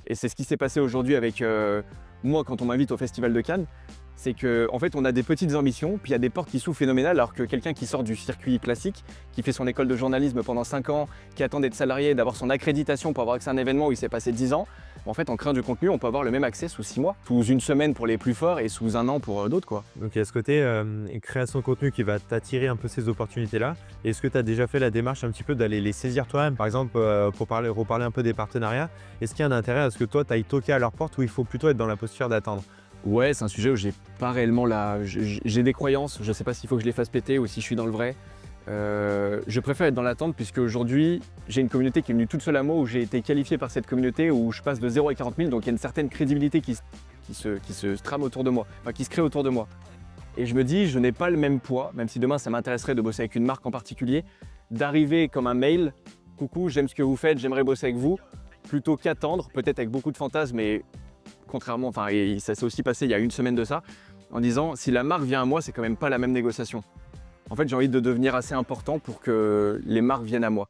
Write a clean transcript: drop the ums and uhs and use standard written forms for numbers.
Et c'est ce qui s'est passé aujourd'hui avec moi quand on m'invite au Festival de Cannes. C'est qu'en fait, on a des petites ambitions, puis il y a des portes qui s'ouvrent phénoménales, alors que quelqu'un qui sort du circuit classique, qui fait son école de journalisme pendant 5 ans, qui attend d'être salarié, d'avoir son accréditation pour avoir accès à un événement où il s'est passé 10 ans, en fait, en créant du contenu, on peut avoir le même accès sous 6 mois, sous une semaine pour les plus forts et sous un an pour d'autres, quoi. Donc il y a ce côté création de contenu qui va t'attirer un peu ces opportunités-là. Est-ce que tu as déjà fait la démarche un petit peu d'aller les saisir toi-même, par exemple, pour reparler un peu des partenariats? Est-ce qu'il y a un intérêt à ce que toi, tu ailles toquer à leur porte ou il faut plutôt être dans la posture d'attendre? Ouais, c'est un sujet où j'ai pas réellement j'ai des croyances, je sais pas s'il faut que je les fasse péter ou si je suis dans le vrai. Je préfère être dans l'attente puisque aujourd'hui j'ai une communauté qui est venue toute seule à moi, où j'ai été qualifié par cette communauté, où je passe de 0 à 40 000, donc il y a une certaine crédibilité qui se trame autour de moi, enfin qui se crée autour de moi. Et je me dis, je n'ai pas le même poids, même si demain ça m'intéresserait de bosser avec une marque en particulier, d'arriver comme un mail, coucou, j'aime ce que vous faites, j'aimerais bosser avec vous, plutôt qu'attendre, peut-être avec beaucoup de fantasmes, mais contrairement, enfin, et ça s'est aussi passé il y a une semaine de ça, en disant si la marque vient à moi, c'est quand même pas la même négociation. En fait, j'ai envie de devenir assez important pour que les marques viennent à moi.